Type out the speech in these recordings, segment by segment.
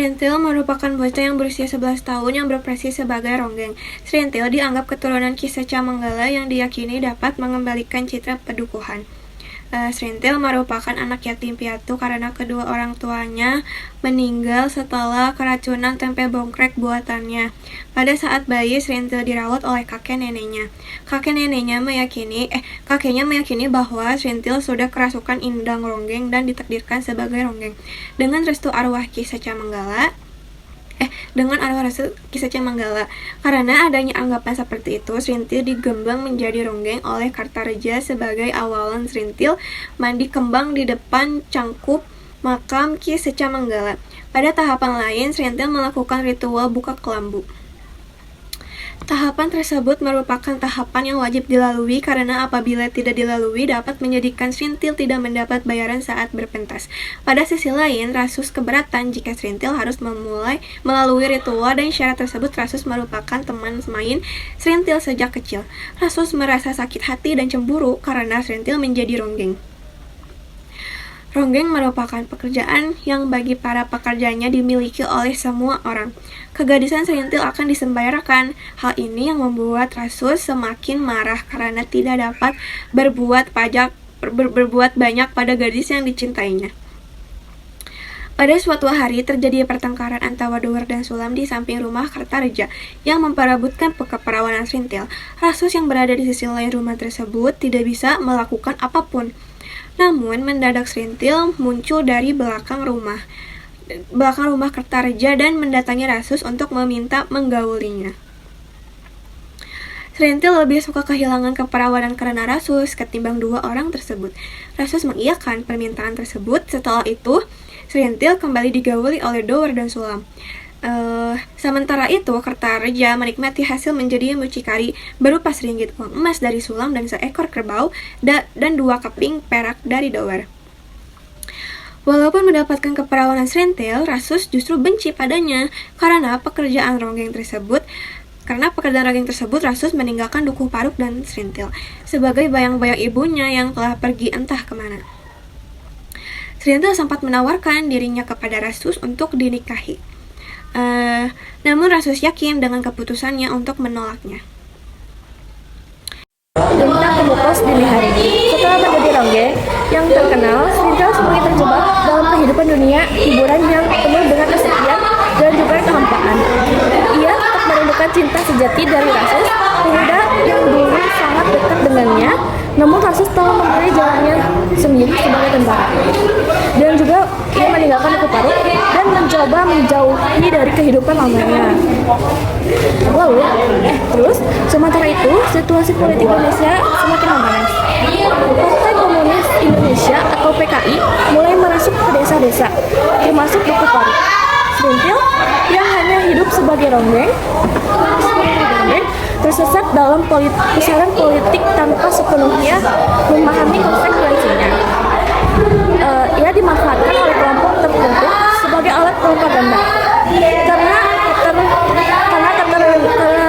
Srintil merupakan bocah yang berusia 11 tahun yang berprofesi sebagai ronggeng. Srintil dianggap keturunan Ki Seca Manggala yang diyakini dapat mengembalikan citra pedukuhan. Srintil merupakan anak yatim piatu karena kedua orang tuanya meninggal setelah keracunan tempe bongkrek buatannya. Pada saat bayi, Srintil dirawat oleh kakek neneknya. Kakeknya meyakini bahwa Srintil sudah kerasukan indang ronggeng dan ditakdirkan sebagai ronggeng. Dengan restu arwah Ki Seca Manggala, Karena adanya anggapan seperti itu, Srintil digembang menjadi ronggeng oleh Kartareja sebagai awalan Srintil mandi kembang di depan cangkup makam Ki Seca Manggala. Pada tahapan lain, Srintil melakukan ritual buka kelambu. Tahapan tersebut merupakan tahapan yang wajib dilalui karena apabila tidak dilalui dapat menjadikan Srintil tidak mendapat bayaran saat berpentas. Pada sisi lain, Rasus keberatan jika Srintil harus melalui ritual dan syarat tersebut. Rasus merupakan teman main Srintil sejak kecil. Rasus merasa sakit hati dan cemburu karena Srintil menjadi ronggeng. Ronggeng merupakan pekerjaan yang bagi para pekerjanya dimiliki oleh semua orang. Kegadisan Srintil akan disembayarkan. Hal ini yang membuat Rasus semakin marah karena tidak dapat berbuat banyak pada gadis yang dicintainya. Pada suatu hari terjadi pertengkaran antara Doer dan Sulam di samping rumah Kartareja yang memperebutkan keperawanan Srintil. Rasus yang berada di sisi lain rumah tersebut tidak bisa melakukan apapun. Namun mendadak Srintil muncul dari belakang rumah Kartareja dan mendatangi Rasus untuk meminta menggaulinya. Srintil lebih suka kehilangan keperawanan karena Rasus ketimbang dua orang tersebut. Rasus mengiyakan permintaan tersebut. Setelah itu, Srintil kembali digauli oleh Doer dan Sulam. Sementara itu, Kartareja menikmati hasil menjadi mucikari berupa seringgit uang emas dari Sulam dan seekor kerbau dan 2 keping perak dari Doer. Walaupun mendapatkan keperawanan Srintil, Rasus justru benci padanya karena pekerjaan ronggeng tersebut. Rasus meninggalkan Dukuh Paruk dan Srintil sebagai bayang-bayang ibunya yang telah pergi entah kemana. Srintil sempat menawarkan dirinya kepada Rasus untuk dinikahi. Namun Rasus yakin dengan keputusannya untuk menolaknya. Tentang Pemukul dini hari. Setelah menjadi ronggeng yang terkenal, Srintil seperti terjebak dalam kehidupan dunia hiburan yang penuh dengan kesepian dan juga kehampaan. Ia tetap merindukan cinta sejati dari Rasus, pemuda yang dulu sangat dekat dengannya. Namun Rasus telah memilih jalannya sendiri sebagai tentara. Dan juga ia meninggalkan Dukuh Paruk dan mencoba menjauhi dari kehidupan lamanya. Terus sementara itu situasi politik Indonesia semakin memanas. Partai Komunis Indonesia atau PKI mulai merasuk ke desa-desa, termasuk Dukuh Paruk. Srintil yang hanya hidup sebagai ronggeng tersesat dalam pusaran politik tanpa sepenuhnya memahami konsekuensinya. Ia dimanfaatkan oleh kelompok tertentu sebagai alat propaganda karena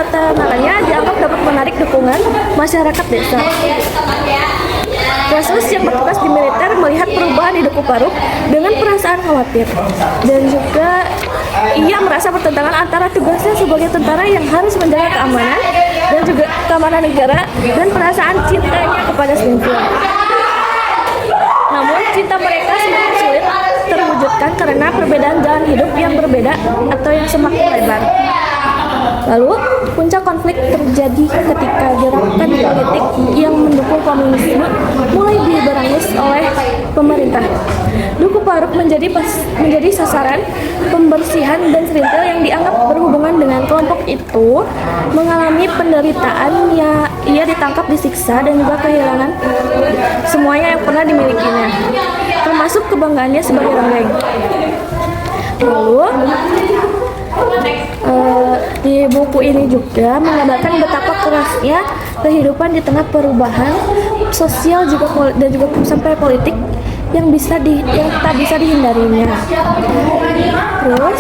ketenarannya dianggap dapat menarik dukungan masyarakat desa. Rasus yang bertugas di militer melihat perubahan di Dukuh Paruk dengan perasaan khawatir, dan juga ia merasa pertentangan antara tugasnya sebagai tentara yang harus menjaga keamanan dan juga keamanan negara dan perasaan cintanya kepada Srintil. Namun cinta mereka semakin sulit terwujudkan karena perbedaan jalan hidup yang berbeda atau yang semakin lebar. Lalu, puncak konflik terjadi ketika gerakan politik yang mendukung komunisme mulai diberangus oleh pemerintah. Dukuh Paruk menjadi sasaran pembersihan dan Srintil yang dianggap berhubungan dengan kelompok itu mengalami penderitaan. Ia ditangkap, disiksa, dan juga kehilangan semuanya yang pernah dimilikinya, termasuk kebanggaannya sebagai ronggeng. Lalu di buku ini juga menggambarkan betapa kerasnya kehidupan di tengah perubahan sosial dan juga sampai politik yang tak bisa dihindarinya. Terus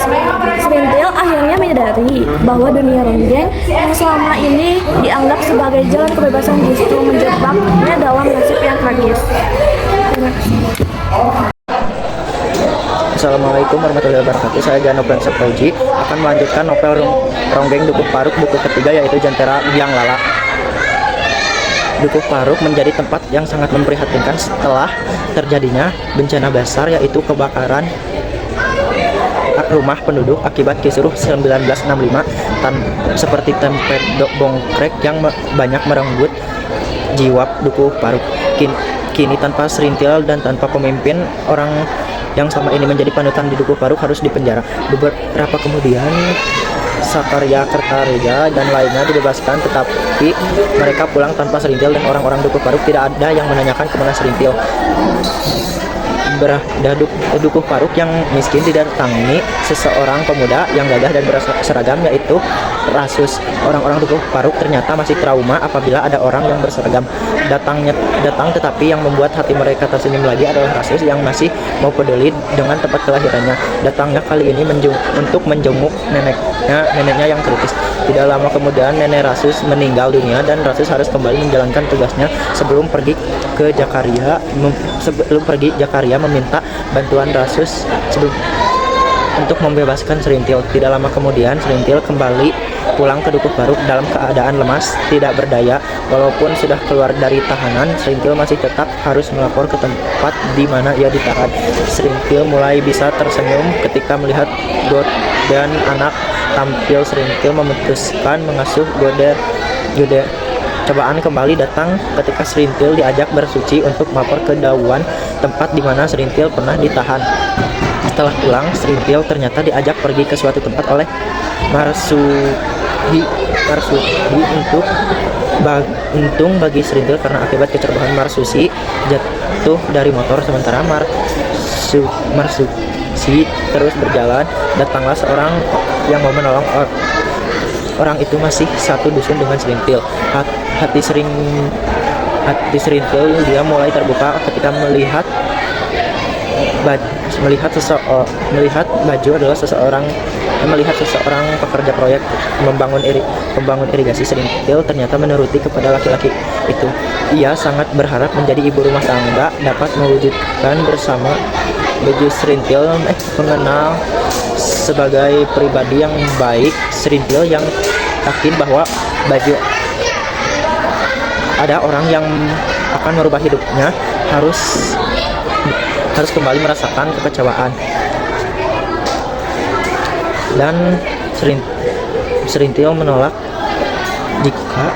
Srintil akhirnya menyadari bahwa dunia ronggeng yang selama ini dianggap sebagai jalan kebebasan justru menjebaknya dalam nasib yang tragis. Terima kasih. Assalamualaikum warahmatullahi wabarakatuh. Saya Gano Pransa Fauji akan melanjutkan novel Ronggeng Dukuh Paruk buku ketiga, yaitu Jentera Biang Lala. Dukuh Paruk menjadi tempat yang sangat memprihatinkan setelah terjadinya bencana besar, yaitu kebakaran rumah penduduk akibat kisruh 1965 seperti tempe bongkrek yang banyak merenggut jiwa Dukuh Paruk. Kini tanpa Serintil dan tanpa pemimpin, orang yang selama ini menjadi panutan di Dukuh Paruk harus dipenjara. Beberapa kemudian Sakarya, Kertareja, dan lainnya dibebaskan, tetapi mereka pulang tanpa Serintil dan orang-orang Dukuh Paruk tidak ada yang menanyakan kemana Serintil. Dukuh Paruk yang miskin didatangi seseorang pemuda yang gagah dan berseragam, yaitu Rasus. Orang-orang Dukuh Paruk ternyata masih trauma apabila ada orang yang berseragam datang, tetapi yang membuat hati mereka tersenyum lagi adalah Rasus yang masih mau peduli dengan tempat kelahirannya. Datangnya kali ini untuk menjenguk neneknya yang kritis. Tidak lama kemudian nenek Rasus meninggal dunia dan Rasus harus kembali menjalankan tugasnya sebelum pergi Jakaria meminta bantuan Rasus untuk membebaskan Serintil. Tidak lama kemudian Serintil kembali pulang ke Dukuh Paruk dalam keadaan lemas, tidak berdaya. Walaupun sudah keluar dari tahanan, Serintil masih tetap harus melapor ke tempat di mana ia ditahan. Serintil mulai bisa tersenyum ketika melihat God dan anak tampil. Serintil memutuskan mengasuh Goder. Cobaan kembali datang ketika Serintil diajak bersuci untuk melapor ke Dauan, tempat di mana Serintil pernah ditahan. Setelah pulang, Serintil ternyata diajak pergi ke suatu tempat oleh Marsuhi. Untung bagi Serintil karena akibat kecerobohan Marsusi jatuh dari motor, sementara Marsusi terus berjalan. Datanglah seorang yang mau menolong. Orang itu masih satu dusun dengan Serintil. Hati Serintil dia mulai terbuka ketika melihat seseorang pekerja proyek membangun irigasi. Serintil ternyata menuruti kepada laki-laki itu. Ia sangat berharap menjadi ibu rumah tangga dapat mewujudkan bersama. Baju Serintil mengenal sebagai pribadi yang baik. Serintil yang yakin bahwa ada orang yang akan merubah hidupnya harus kembali merasakan kekecewaan, dan Serintil menolak jika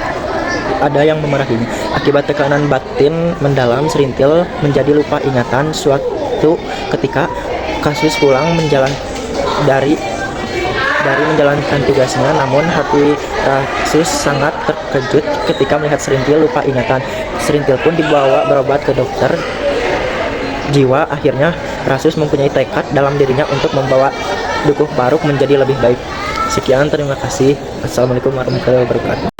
ada yang memarahinya. Akibat tekanan batin mendalam, Serintil menjadi lupa ingatan. Suatu ketika Kasus pulang dari menjalankan tugasnya, namun hati Kasus sangat terkejut ketika melihat Serintil lupa ingatan. Serintil pun dibawa berobat ke dokter jiwa. Akhirnya Rasus mempunyai tekad dalam dirinya untuk membawa Dukuh Paruk menjadi lebih baik. Sekian, terima kasih. Assalamualaikum warahmatullahi wabarakatuh.